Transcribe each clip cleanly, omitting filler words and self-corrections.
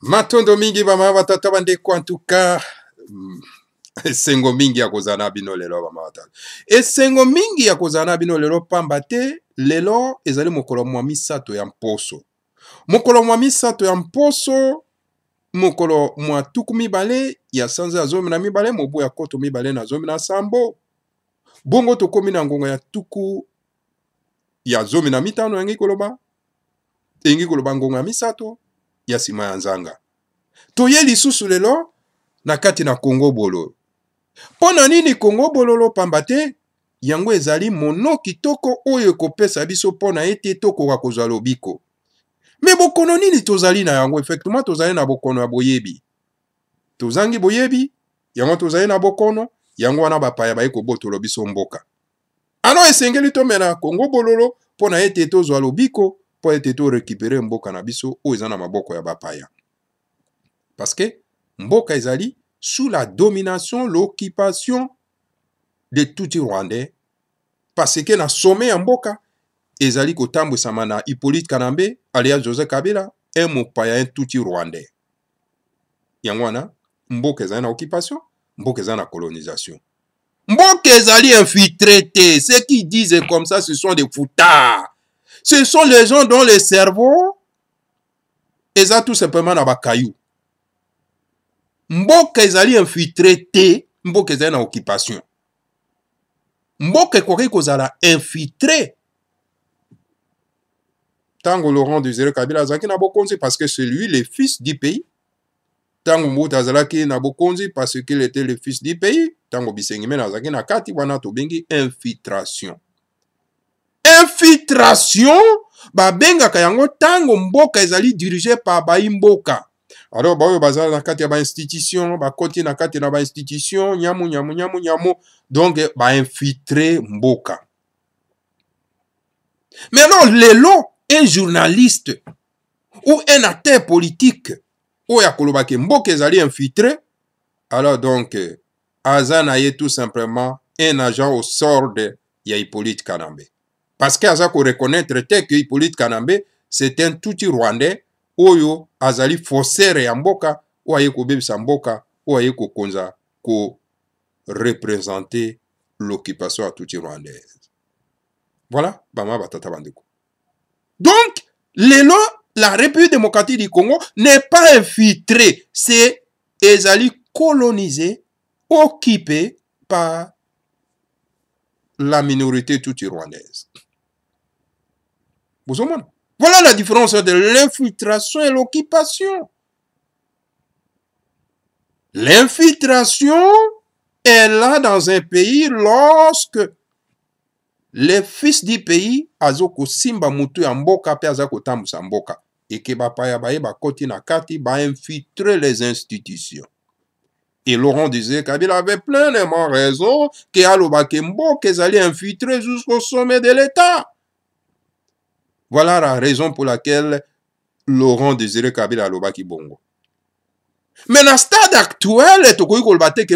Matondo mingi bama batata bandeko en tout cas esengo mingi ya kozana bino lelo bama batata esengo mingi ya kozana bino lelo pamba te lelo ezali mokolo mwa misato ya mposo mokolo mwa misato ya mposo mokolo mwa tuku mibale ya sanza ya zomi na mibale mobu ya koto mibale na zomi na sambo bongo tokomi na ngonga ya tuku ya zomi na mitano engi koloba ngonga ya misato ya nsima ya nzanga toye lisusu lelo na kati na Congo Bololo. Pona nini Congo Bololo pamba te yango ezali mono kitoko oyo ekopesa biso pona ete tokoka kozwa lobiko. Me bokono nini tozali na yango? Effectivement tozali na bokono ya boyebi. Tozangi boyebi, yango tozali na bokono, yango wana bapaya baye kobotola biso mboka. Ano esengeli tomena Congo Bololo pona ete tozwa lobiko, po ete to récupérer mboka na biso oyo eza na maboko ya bapaya. Parce que mboka ezali sous la domination, l'occupation de tout Rwandais. Parce que na sommet ya mboka ezali kotambwisama na Hippolyte Kanambe alias Joseph Kabila un mopaya un tout Rwandais. Yango wana mboka ezali na occupation, mboka ezali na colonisation. Mboka ezali infiltré te. Ceux qui disent comme ça, ce sont des foutards. Ce sont les gens dont le cerveau est tout simplement na bakayou. Mboka ezali infiltré te, mboka ezali na occupation. Mboka ekoki kozala infiltré. Tango Laurent Désiré Kabila azalaki na bokonzi parce que c'est lui le fils du pays. Tango Mobutu azalaki na bokonzi parce qu'il était le fils du pays. Tango Bisengimena azalaki na kati wana tobengi infiltration. Infiltration babengaka yango tango mboka ezali dirigé par baimboka. Alors baoyo bazala na kati ya ba institution, ba koti na kati na ba institution, nyamu. Donc ba infiltrer mboka. Mais non, lelo un journaliste ou un acteur politique oya kolobaki mboka ezali infiltré, alors donc azana ye tout simplement un agent au sort de ya Hippolyte Kanambe. Parce que aza ko reconnaître que Hippolyte Kanambe c'est un tout Rwandais oyo azali faussaire ya mboka oyo kobebisa mboka oyo kokonza ko représenter l'occupation à tout rwandaise. Voilà, bama batata bandeko. Donc, lelo, la République démocratique du Congo n'est pas infiltrée, c'est ezali colonisé, occupé par la minorité tout rwandaise. Vous comprenez? Voilà la différence de l'infiltration et l'occupation. L'infiltration est là dans un pays lorsque les fils du pays azoko simba mutu ya mboka pe azako tambusa mboka eke bapaya baye bakoti na kati ba infiltrer les institutions. Et Laurent disait Kabila avait pleinement raison que alobake mboka ezali infiltrer jusqu'au sommet de l'État. Voilà la raison pour laquelle Laurent Désiré Kabila alobaki bongo. Mais dans le stade actuel,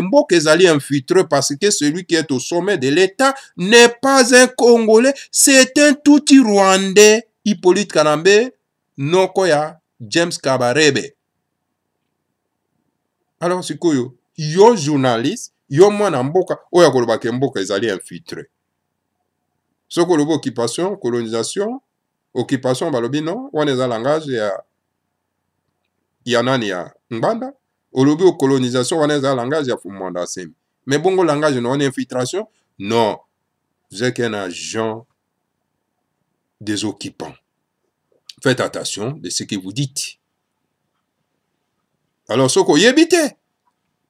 Mboka ezali infiltré parce que celui qui est au sommet de l'État n'est pas un Congolais, c'est un tout Rwandais, Hippolyte Kanambe, Nokoya, James Kabarebe. Alors, c'est quoi yo journaliste, yo mwana mboka, oya kolobake mboka ezali infiltré. Soko lobo occupation, colonisation, occupation balobi non, wana eza langage ya nani ya Ngbanda, olobi au colonisation wana eza langage ya Fumanda Asemi. Mais bongo langage non infiltration, non. Vous êtes un agent des occupants. Faites attention de ce que vous dites. Alors soko yebite,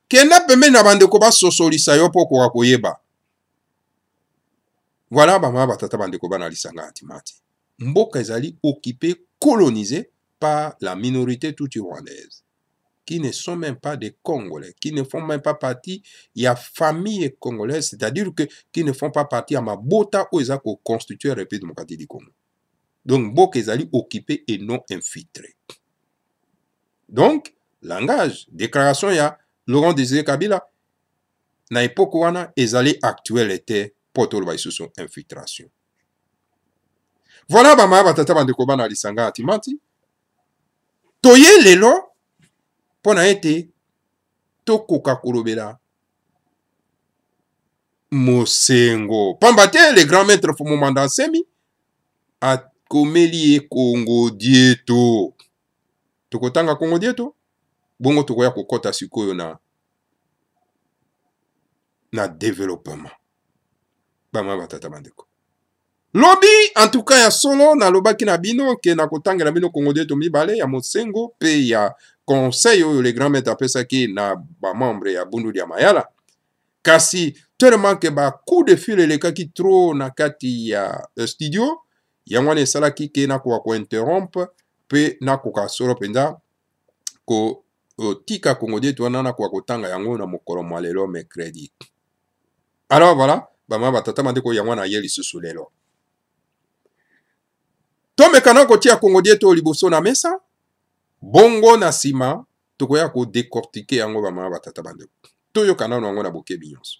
kena pembe na bandeko ba sosolisa yo poko wa koyeba. Voilà bama batata bandeko bana lisanga antimati. Mboka ezali occupé, colonisé par la minorité tout rwandaise, qui ne sont même pas des Congolais, qui ne font même pas partie, il y a famille congolaise, c'est-à-dire que qui ne font pas partie à Mabota ou ils ont constitué la République démocratique du Congo. Donc, Mboka ezali occupé et non infiltré. Donc, langage, déclaration, il y a Laurent Désiré Kabila, na époque wana ezali actuel était poto ba sous infiltration. Voilà bama batata bandeko bana lisanga atimati. Toye lelo pona ete tokoka kolobela mosengo pamba te le grand maître Fumumanda Nsemi akomeli ye Congo dieto tokotanga Congo dieto bongo tokoya kokota sikoyo na développement bama batata bandeko lobi en tout cas ya solo na lobaki na bino ke na kotangela bino Congo dieto mibale ya mosengo pe ya conseil oyo le grand maître apesaki na ba membre ya Bunduli ya Mayala kasi tellement que ba coup de fil elekaki trop na kati ya studio yango wana esalaki ke nakoka kointerrompre pe nakoka solo mpenza kotika Congo dieto wana nakoka kotanga yango na mokolo mwa lelo mercredi. Alors voilà bama batata bandeko yango wana ye lisusu lelo tomekana kotia Congo dieto liboso na mesa bongo na nsima tokoya kodecortike yango bama batata bandeko toyokana nango na bokebi nyonso.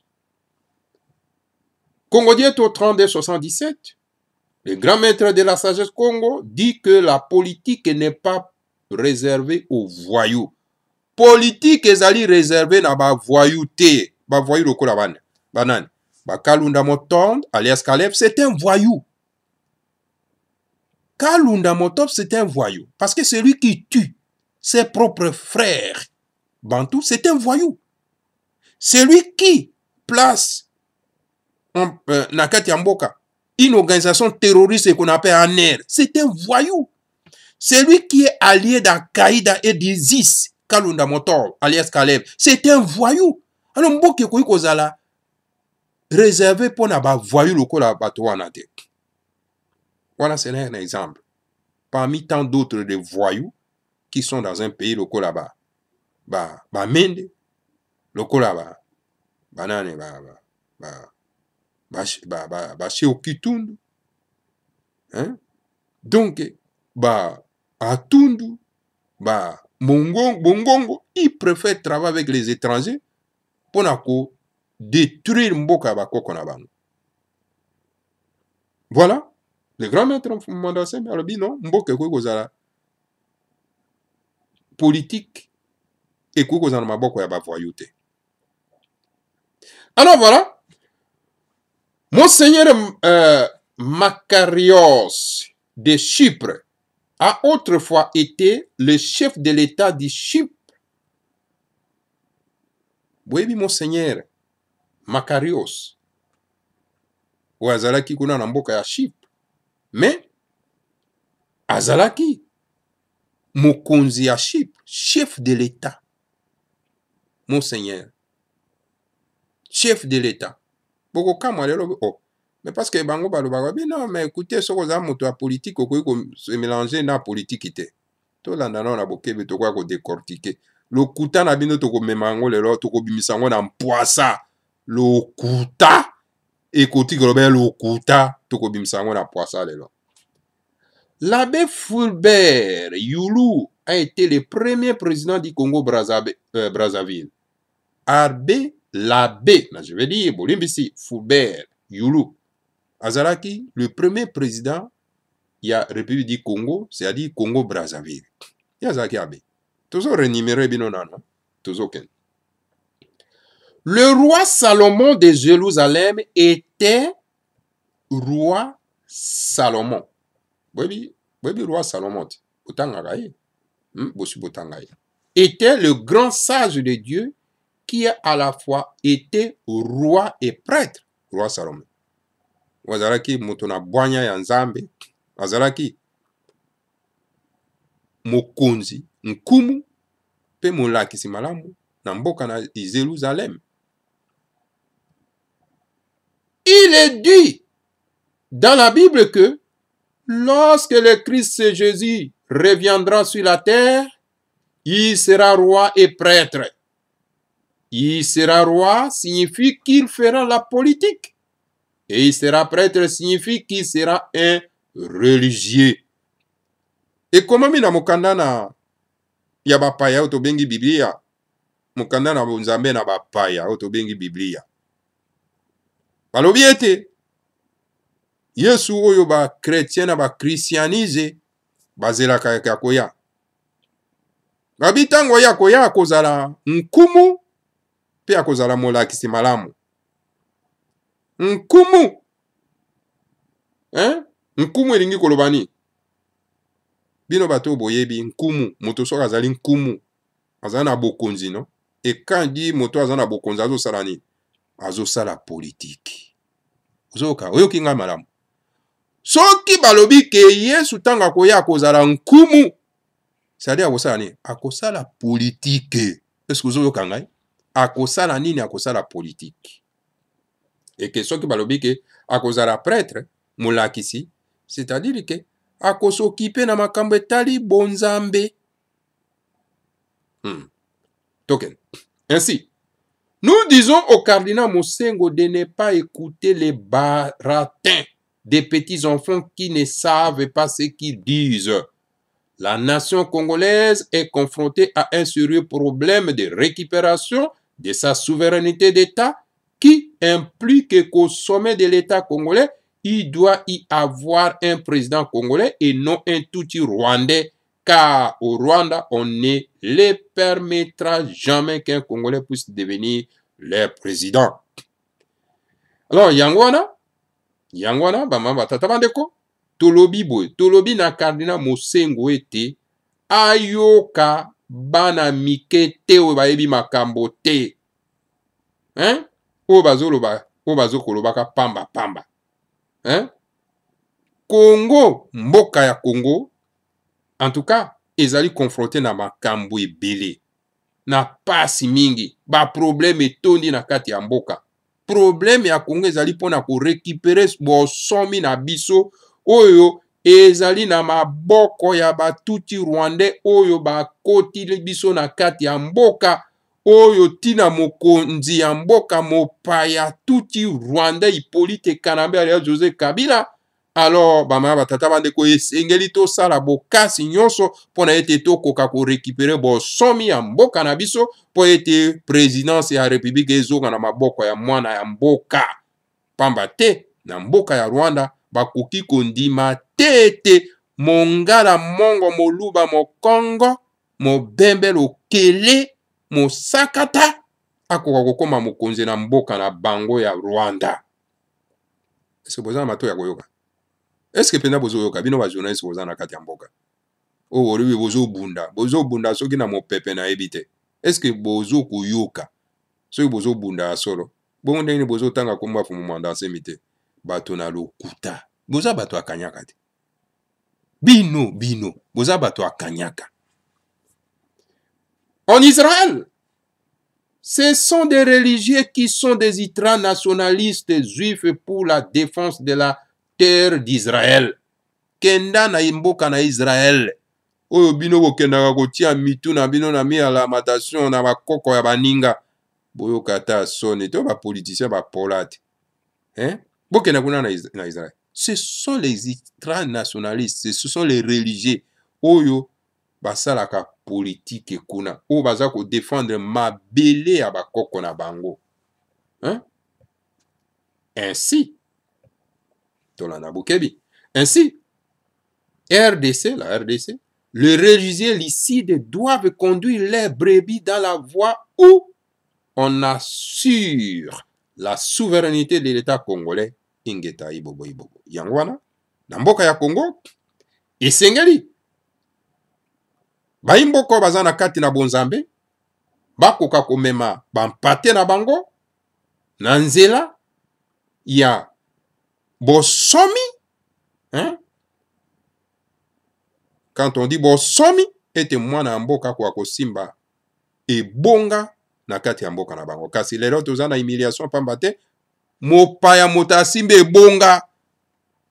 Congo dieto 32-77, le grand maître de la sagesse Congo dit que la politique n'est pas réservée aux voyous. Politique ezali réservée na ba voyou te, ba voyou lokola bana. Banane. Ba Kalunda Motombe alias Caleb, c'est un voyou. Kalunda Motombe c'est un voyou parce que celui qui tue ses propres frères Bantou, c'est un voyou. Celui qui place Nakati Mboka, une organisation terroriste qu'on appelle ANER, c'est un voyou. Celui qui est allié d'Al-Qaïda et d'ISIS, Kalunda Motor, alias Caleb, c'est un voyou. Alors, Mboka Koui Kozala, réservé pour na voyou loko la batouanate. Voilà, c'est un exemple. Parmi tant d'autres de voyous qui sont dans un pays loko là-bas, Mende, loko là-bas, banane, chez Okitundu, hein? Donc, Atundu, Bongongo, ils préfèrent travailler avec les étrangers pour détruire Mboka Bakokonabango. Voilà, le grand maître Fumumanda Nsemi alobi non, Mboka Kozala politique et Kozala Maboko ya bavoyouté. Alors voilà. Monseigneur Makarios de Chypre a autrefois été le chef de l'État de Chypre. Oui, Monseigneur Makarios. Ou Azalaki kuna na mboka ya Chypre. Mais Azalaki mokonzi ya Chypre, chef de l'État. Monseigneur. Chef de l'État. Mais parce que bango baloba non mais écoutez ce que moto a politique ko se mélanger na politique té to landa na bokebe to kwa ko décortiquer lokuta na bino to ko memango lelo to ko bimisango na mpoasa lokuta ekoti ko be lokuta to ko bimisango na mpoasa lelo. L'abbé Fulbert Youlou a été le premier président du Congo Brazzaville. L'abbé, je vais dire, Bolimbisi, Fulbert Youlou, Azalaki, le premier président, il y a République du Congo, c'est-à-dire Congo-Brazzaville. Il y a Azalaki Abbé. Toujours renuméré, binonana. Toujours ken. Le roi Salomon de Jérusalem était roi Salomon. Oui, roi Salomon. Était le grand sage de Dieu qui a à la fois été roi et prêtre, roi Salomon. Wazalaki mutuna bwanya ya nzambe, wazalaki mokonzi, nkumu, pe mulakisi malamu, na mboka na Jérusalem. Il est dit dans la Bible que lorsque le Christ Jésus reviendra sur la terre, il sera roi et prêtre. Il sera roi signifie qu'il fera la politique. Et il sera prêtre signifie qu'il sera un religieux. Et comment mina mokanda na ya bapaya otobengi Biblia? Mokanda na bonzambe na bapaya otobengi Biblia. Balobi ete Yesu oyo ba chrétien na ba christianiser bazela kaka koya. babi ntango ya koya akozala nkumu mpe akozala molakisi malamu. Nkumu nkumu elingi koloba nini? Bino bato boyebi nkumu, moto soki azali nkumu azali na bokonzi no, ekandi moto azali na bokonzi azosala nini? Azosala politiki. Oyoki ngai malamu. Soki balobi ke Yesu ntango akoya akozala nkumu, sadi akosala nini? Akosala politiki. Eske ozoyoka ngai? Akosala nini? Akosala politiki. Eke soki balobi ke akozala prêtre, molakisi, c'est-à-dire que akosokipe na makambo etali bonzambe. Token. Ainsi, nous disons au cardinal Mosengo de ne pas écouter les baratins des petits enfants qui ne savent pas ce qu'ils disent. La nation congolaise est confrontée à un sérieux problème de récupération de sa souveraineté d'État qui implique qu'au sommet de l'État congolais, il doit y avoir un président congolais et non un Tutsi rwandais, car au Rwanda, on ne les permettra jamais qu'un Congolais puisse devenir leur président. Alors, Yangwana, bama batata bandeko, tolobi boy, tolobi na Cardinal Mosengo ete, ayoka bana mike te o bayebi makambo te. O bazo kolobaka pamba. Congo, mboka ya Congo, en tout cas, ezali confronté na makambo ebele. Na pasi mingi, ba problème etondi na kati ya mboka. Problème ya Congo ezali pona ko récupérer bosomi na biso oyo ezali na maboko ya batuti rwandais oyo bakoti biso na kati ya mboka oyo tina mokonzi ya mboka mopaya tuti rwandais Hippolyte Kanambe alias José Kabila. Alors bama batata bandeko esengeli tosala bokasi nyonso pona ete tokoka ko récupérer bosomi ya mboka na biso po ete présidence ya république ezonga na maboko ya mwana ya mboka. Pamba te na mboka ya Rwanda bakoki kondima tete mongala mongo moluba mokongo mobembe lokele mosakata akoka kokoma mokonzi na mboka na bango ya Rwanda. Est-ce que boza mato ya koyoka? Est-ce que pena bozo yoka bino ba journaliste boza na kati ya mboka? O oribi bozo bunda soki na mopepe na ebite. Est-ce que bozo koyoka? Soki bozo bunda solo. Bongo ndenge bozo tanga komba fu mumanda semite. Bato na lokuta. Boza bato akanyaka te. Bino boza bato akanyaka. En Israël, ce sont des religieux qui sont des ultranationalistes juifs pour la défense de la terre d'Israël. Kenda na imboka na Israël. Oyo bino bokendaka kotia mitu na bino na mi lamentation na bakoko ya baninga. Boyoka ta soni to ba politicien ba polate. Bokenda kuna na Israël. Ce sont les ultranationalistes, ce sont les religieux oyo basalaka politique kuna oyo baza ko défendre mabele ya bakoko na bango. Ainsi tolanda bokebi. Ainsi la RDC, les religieux licides doivent conduire les brebis dans la voie où on assure la souveraineté de l'État congolais. Ingeta ibobo. Yangwana, na mboka ya Congo, esengeli. Baimboko baza na kati na bonzambe, bakoka komema bampate na bango, na nzela ya bosomi. Quand on dit bosomi, ete mwana mboka kwa kosimba ebonga na kati ya mboka na bango. Kasi lelo toza na humiliation pamba te mopaya motasimba ebonga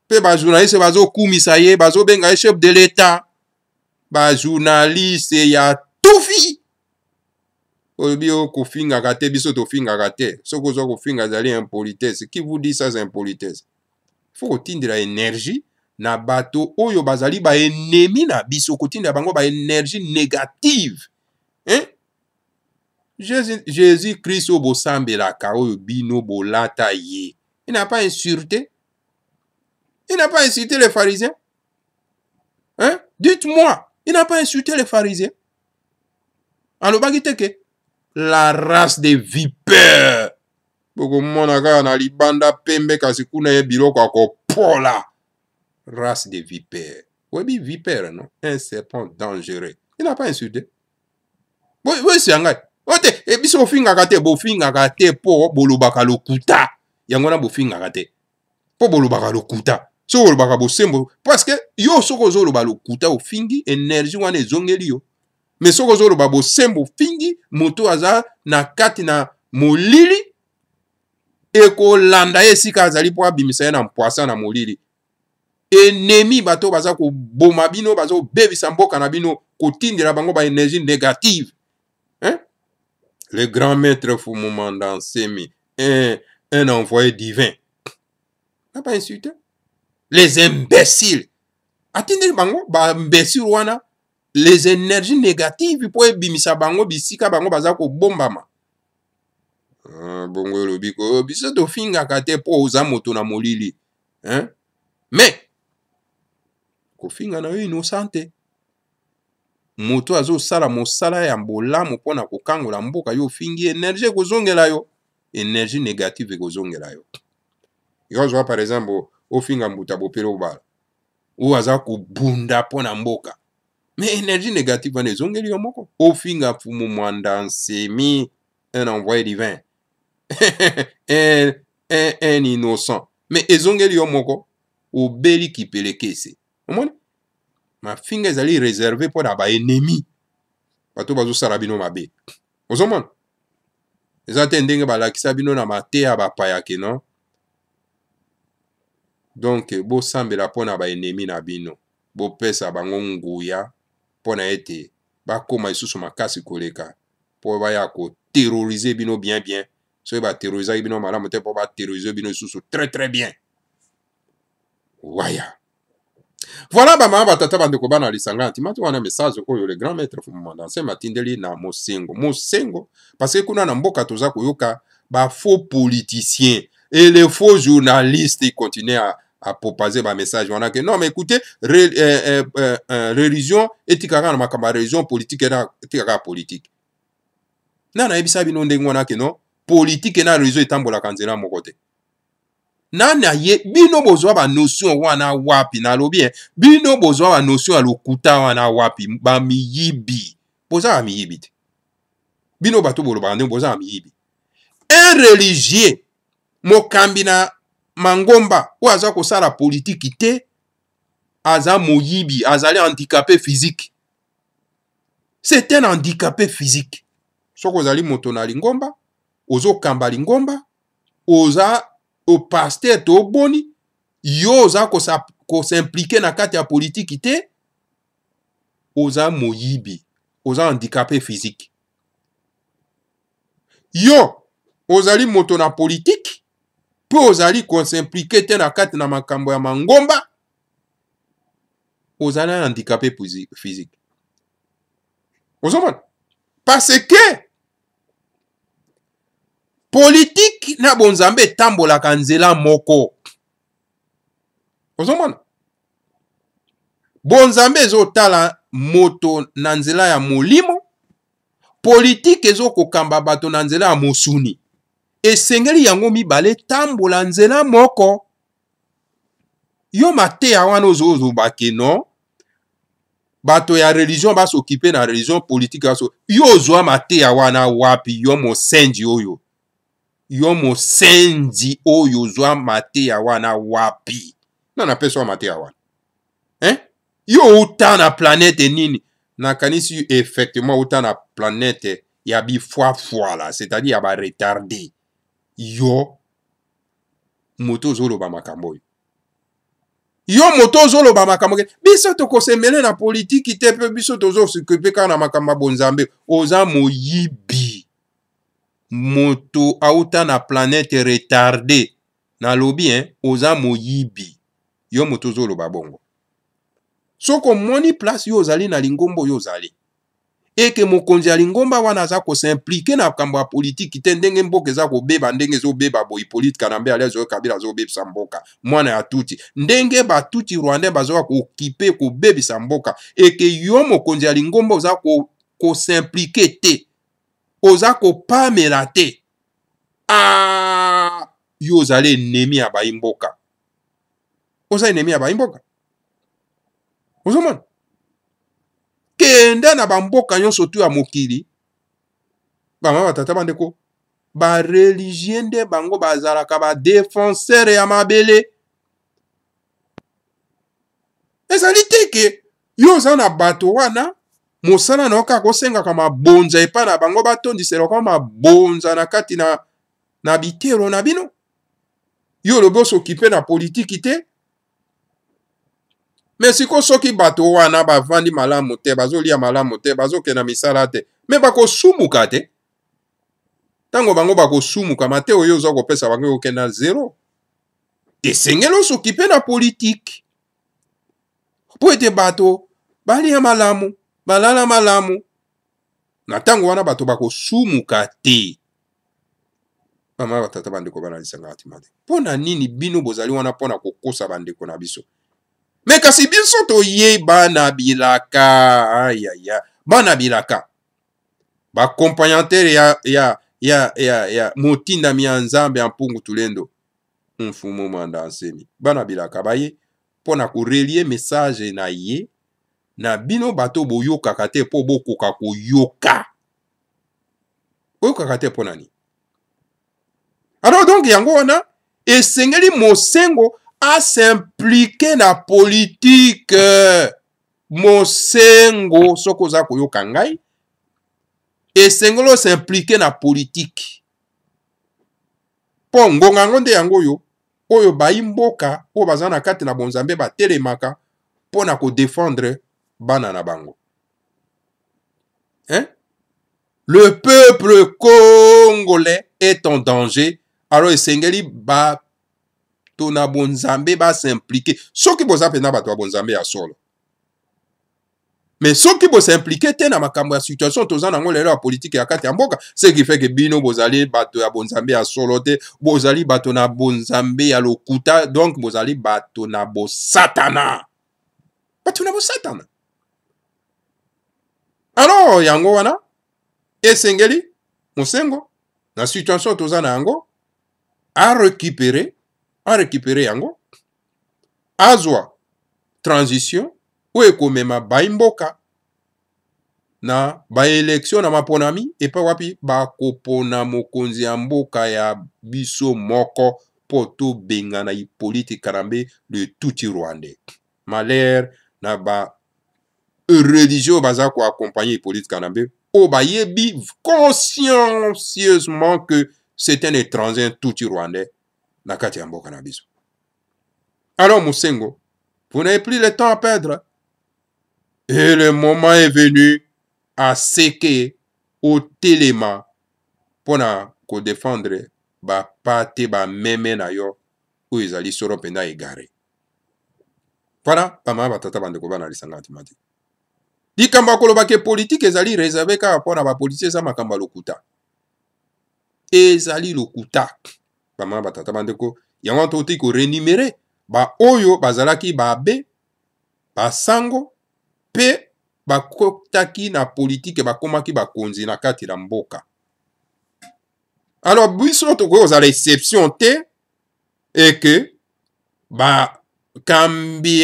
pe ba journaliste bazo kumisa ye bazo benga ye chef de l'État. Ba journaliste ya tufi obio kofinga kate biso to finga kate soko zo kofinga zali impolitesse. Qui vous dit ça c'est impolitesse? Faut kotindela énergie na bato oyo bazali ba ennemi na biso kotinda bango ba énergie négative. Jésus-Christ au bosambelaka oyo bino bolata ye. Il n'a pas insulté. Il n'a pas insulté les pharisiens. Dites-moi, il n'a pas insulté les pharisiens. alobaki te ke la race de vipère bokomona kaka na libanda pembe kasi kuna ye biloko akopola race de vipère. Webi vipère non, un serpent dangereux. Il n'a pas insulté. Oui c'est ngai. Ote e biso bofingaka te po bolobaka lokuta. Yango na bofingaka te. Po bolobaka lokuta. So bolobaka bosembo parce que yo soko zoloba lokuta ofingi énergie wana ezongeli yo. Mais soko zoloba bosembo fingi moto aza na kati na molili ekolanda ye esika azali po abimisa ye na mpwasa na molili. Ennemi bato baza koboma bino baza kobebisa mboka na bino kotindela bango ba énergie négative. Hein? Le grand maître Fumumanda Nsemi, un envoyé divin. N'a pas insulté. Les imbéciles. Attendez bango, ba imbécile wana, les énergies négatives pour bimisa bango bisika bango baza ko bombama. Bongo lobiko, biso to finga kate po oza moto na molili. Hein? Mais ko finga na yo innocente. Moto azo sala mosala ya mbolamu pona kokangola mboka yo fingi énergie kozongela yo. Énergie négative kozongela yo. Yo zo par exemple o finga mbuta bopelo obala. Ou aza kubunda pona mboka. Mais énergie négative wana ezongeli yo moko. O finga Fumumanda Nsemi, un envoyé divin. un innocent. Mais ezongeli yo moko obeli kipelekese. Omoni? Ma finga ezali réservé pour ba ennemi. Bato bazo sala bino mabe. Ozomona? Ezate ndenge balakisa bino na mateya bapaya ke non? Donc bo sambela pona ba ennemi na bino. Bo pesa bango nguya pona ete bakoma isusu makasi koleka. Po baya ko terroriser bino bien bien. So ba terroriser bino malamu te po ba terroriser bino isusu très très bien. Waya. Voilà bama batata bandeko bana lisanga antimati wana message oyo le grand maître Fumumanda Nsemi atindeli na mosengo parce que kuna na mboka toza koyoka ba faux politiciens et les faux journalistes ils continuent à propager ba message wana que non mais écoutez religion etikaka na makamba religion politique na etikaka politique na ebisa bino ndenge wana que non politique na religion etambolaka nzela moko te. Nana ye bino bozwa ba notion wana wapi na lobi bino bozwa ba notion ya lokuta wana wapi ba miyibi boza ba miyibi te bino bato boloba ndenge boza ba miyibi. Un religieux mokambi na mangomba ou aza kosala politique te aza moyibi azali handicapé physique. C'est un handicapé physique. Soko ozali moto na lingomba ozo kamba lingomba oza au pasteur to boni yo oza ko s'impliquer na kati ya politique te oza moyibi oza handicapé physique. Yo ozali moto na politique po ozali ko s'impliquer te na kati na makambo ya mangomba ozali handicapé physique. Ozomona parce que politique na bonzambe etambolaka nzela moko. Ozomona? Bonzambe ezotala moto na nzela ya molimo, politique ezokokamba bato na nzela ya mosuni. Esengeli yango mibale tambola nzela moko. Yo mateya wana ozobake non? Bato ya religion basokipe na religion politique baso. Yo ozwa mateya wana wapi yo mosenji oyo. Yo mosenji oyo zwa mateya wana wapi. Nana peso mateya wana. Hein? Yo uta na planète nini? Nakanisi effectivement uta na planète ya bi fois là, c'est-à-dire ya ba retardé. Yo moto zoloba makambo yo. Yo moto zoloba makambo ke biso tokosembele na politique te pe biso tozo s'occuper kana makamba bonzambe oza moyibi. Moto auta na planète retardé na lobi oza moyibi. Yo moto zoloba bongo. Soko moni place yo ozali na lingombo yo ozali. Eke mokonzi ya lingomba wana aza ko s'impliquer na kambo ya politique te ndenge mboka eza ko beba ndenge zo beba boy politique kanambe ale zo kabila zo bebisa mboka mwana ya tuti ndenge ba tuti Rwanda bazo ko occupé ko bebisa mboka eke yo mokonzi ya lingomba oza ko s'impliquer te oza kopamela te yo ozali ennemi ya baimboka oza ennemi ya baimboka ozomona kende na bamboka nyonso tu ya mokili bama batata bandeko bareligie nde bango bazalaka badefenseur ya mabele ezali te ke yo oza na bato wana mosala na yo kaka osengaka mabonza epa na bango batondiselaka mabonza na kati na bitero na bino yo olobi osokipe na politiki te me siko soki bato wana bavandi malamu te bazolia malamu te bazokenda misala te me bakosumuka te ntango bango bakosumuka mate oyo oza kopesa bango okenda zero esengeli osokipe na politiki po ete bato balia malamu balala malamu na ntango wana bato bakosumuka te mama batata bandeko banalisanga atima te mpo na nini bino bozali wana mpo na kokosa bandeko na biso me kasi biso toye bana bilaka ayaya bana bilaka bakompanyantere ya motindami ya nzambe ya mpungu tulendo mfumu mwanda nsemi bana bilaka baye mpo na korelie message na ye na bino bato boyokaka te mpo bokoka koyoka boyokaka te mpo nani alors donc yango wana esengeli mosengo asimplike na politike mosengo soki oza koyoka ngai esengeli osimplike na politike mpo ngonga yango nde yango oyo baimboka oyo baza na kati na bonzambe batelemaka mpo na kodefendre bana na bango hein? Le peuple congolais est en danger alors esengeli bato na bonzambe basimplike soki boza mpena bato ya bonzambe ya solo mais soki bosimplike te na makambo ya situation toza nango lelo ya politike ya kati ya mboka ce qui fait que bino bozali bato ya bonzambe ya solo te bozali bato na bonzambe ya lokuta donc bozali bato na bosatana bato na bosatana alors yango wana esengeli mosengo na situation toza na yango a récupérer yango azwa transition oyo ekomema baimboka na baelektio na maponami epa wapi bakopona mokonzi ya mboka ya biso moko mpo tobengana ipolitika na mbe le tuti rwandais malheur na religieux baza koaccompagner ipolitika na mbe oyo bayebi consciencieusement que c'est un étranger tuti rwandais na kati ya mboka na biso alors mosengo vous n'avez plus le temps à perdre et le moment est venu à seke au telema pona ko défendre ba pate ba meme na yo oyo ezali solo mpena egare voilà bamama batata bandeko bana lisanga atimati likambo ya kolobaka politike ezali réserve kaka mpona bapolitike eza makambo ya lokuta ezali lokuta bamama batata bandeko yango toti korenumere baoyo bazalaki babe basango mpe bakotaki na politike bakomaki bakonzi na kati na mboka alors biso tokoki kozala exception te eke bakambi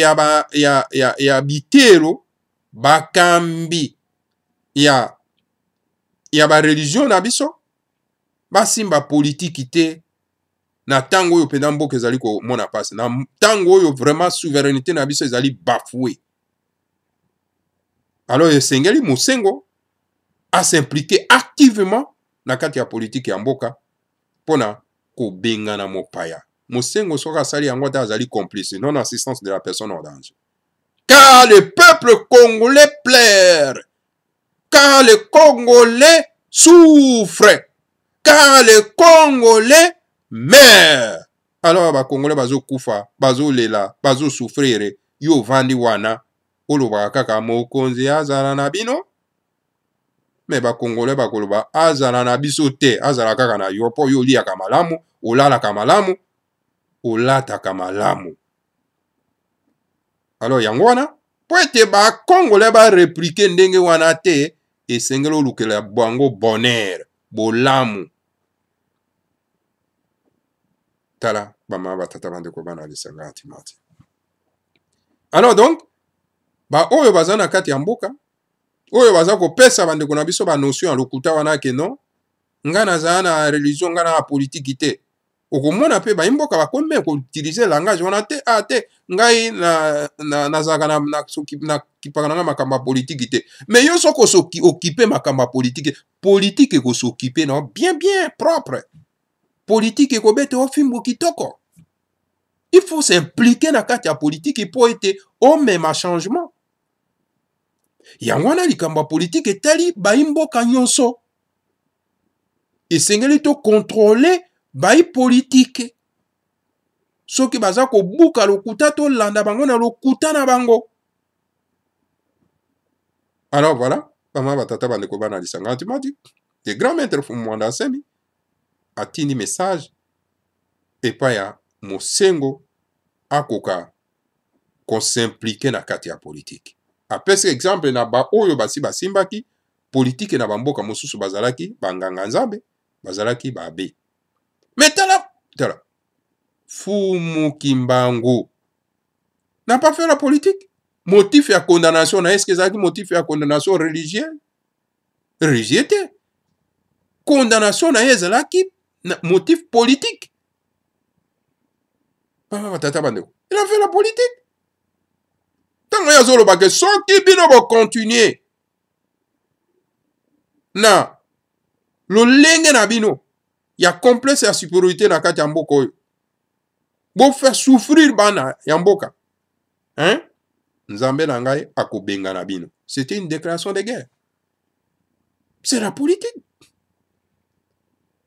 ya bitero bakambi ya bareligio na biso basimba politiki te na ntango oyo mpenza mboka ezali komona mpasi na ntango oyo vraiment souveraineté na biso ezali bafoué alors esengeli mosengo asimplike activement na kati ya politike ya mboka mpona kobengana mopaya mosengo soki asali yango te azali complice non assistance de la personne en danger car le peuple congolais pleure car le congolais souffre car le congolais meurt alors bakongolais bazokufa bazolela bazosouffrire yo vandi wana olobaka kaka mokonzi azala na bino me bakongolais bakoloba azala na biso te azala kaka na yo mpo yo oliaka malamu olalaka malamu olataka malamu alors yango wana po ete bakongolais bareplike ndenge wana te esengeli olukela bango bonheur bolamu tala bama batata bandeko bana lisanga atimati. Alors donc ba oyo baza na kati ya mboka oyo baza kopesa bandeko na biso ba notion ya lokuta wana ke non nga naza na religion nga na politique te okomona pe ba mboka bakomi ko utiliser langage wana te te ngai nazaka na kipaka na makambo politique te mais yo soko occuper makambo politique politique ko s'occuper non bien propre politique ko bete ofimbo kitoko. Il faut s'impliquer na kati ya politique pour être au même changement. Yango wana likambo politique etali ba mboka nyonso esengeli to contrôler bai politique soki baza ko buka lokuta to landa bango na lokuta na bango. Alors voilà, bama batata bandeko bana lisanga antimati de grand maître Fumwanda Nsemi atini message epa ya mosengo akoka ko s'impliquer na kati ya politique. Apesi exemple na ba oyo basi basimbaki politique na bamboka mosusu bazalaki banganga nzambe bazalaki babe. Mais tala Fumu Kimbangu n'a pas fait la politique. Motif ya condamnation, est-ce que c'est motif ya condamnation religieuse? Religieux. Condamnation na ezalaki motif politique. Il a fait la politique. Tant que zolo ba que soki bino bo continuer na lo lenge na bino ya complexe ya supériorité na kati ya mboka oyo bo faire souffrir bana ya mboka hein nzambe na ngai akobenga na bino. C'était une déclaration de guerre. C'est la politique.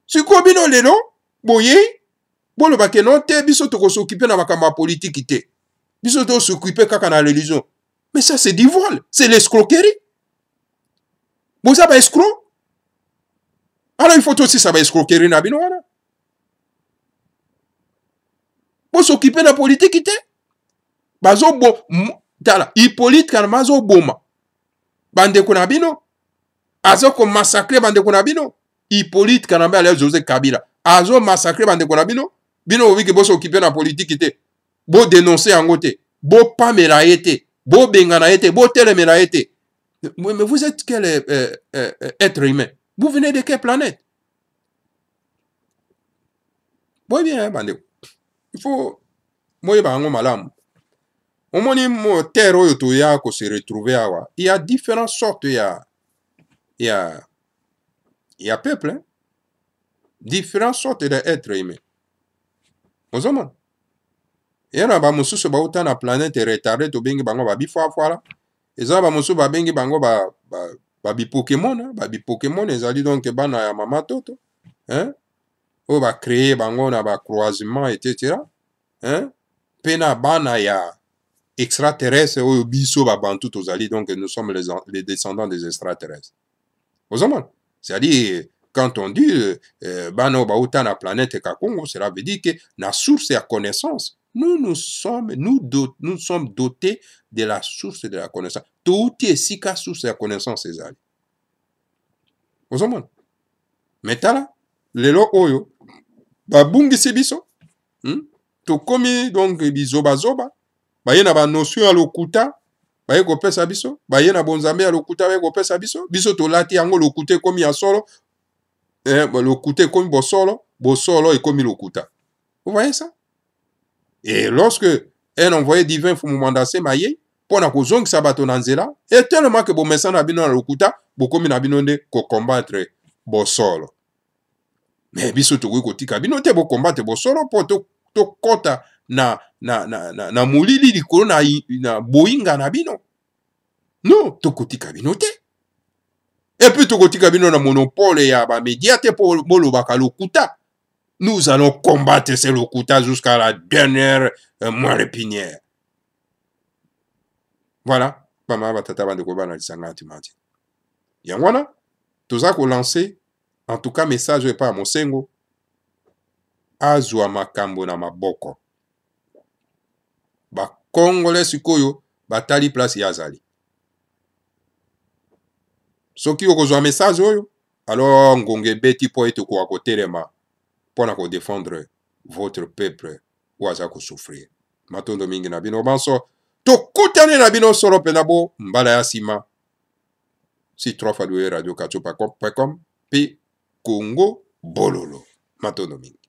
Siko bino lelo boye bolo ba ke non te biso to ko s'occuper na makambo politique te biso to s'occuper kaka na religion. Mais ça c'est du vol, c'est l'escroquerie. Bon ça ba escroc. Alors il faut aussi ça ba escroquerie na bino wana. Bo s'occuper na politique te. Bazo bo tala Hippolyte Kalmazo boma. Bandeko na bino. Azo ko massacrer bandeko na bino. Hippolyte Kalamba ale José Kabila. Azo massacrer bandeko na bino. Bino obi ke bo s'occuper na politique te. Bo dénoncer yango te. Bo pamela ete. Bo bengana ete. Bo telemela ete. Mais vous êtes quel être humain? Vous venez de quelle planète? Bon bien, bandeko. Il faut moi bango malamu. Omoni mo terre oyo to ya ko se retrouver awa. Il y a différentes sortes il y a peuple hein? Différentes sortes d'êtres humains. Ozoma. Yana ba mususu ba uta na planète retardé to bengi bango ba bifwa fwala. Eza ba mususu ba bengi bango ba bi Pokémon hein? Ba bi Pokémon ezali donc bana ya mama toto hein? O ba créer bango na ba croisement etc. Hein? Pena bana ya extraterrestres ou biso babantu tozali donc nous sommes les descendants des extraterrestres. Ozoma. C'est-à-dire quand on dit bano bauta na planète Kakongo, cela veut dire que la source à connaissance, nous sommes dotés de la source de la connaissance. Tout est si ka source à connaissance ezali. Ozoma. Metala lelo oyo babungi biso. To komi donc bizoba zoba. Baye na ba notion ya lokuta baye ko pesa biso baye na bonzambe ya lokuta baye ko pesa biso to lati yango lokuta komi ya solo lokuta komi bosolo et komi lokuta. Vous voyez ça? Et lorsque un envoyé divin Fumwanda Nsemi aye pona ko zongisa bato na nzela et tellement que bo mesa na bino na lokuta bo komi na bino nde ko combattre bosolo. Mais biso to ko tika bino te bo combattre bosolo po to kota na mulili likolo na boinga na bino. Non, tokotika bino te. Et puis tokotika bino na monopole ya ba média te po bolobaka lokuta. Nous allons combattre ces lokuta jusqu'à la dernière moelle épinière. Voilà, bama batata bandeko bana lisanga antimati. Yangwana toza ko lancer en tout cas message pa mosengo azwa makambo na maboko. Ba Congolais sikoyo batali place yazali. soki okozwa message oyo alors ngonga ebeti mpo ete koka kotelema mpona kodefendre votre peuple oyo aza kosouffrir. Matondo mingi na bino banso tokutani na bino solo mpenza bo mbala ya nsima si 3 fois radio kachopa.com mpe Congo bololo. Matondo mingi.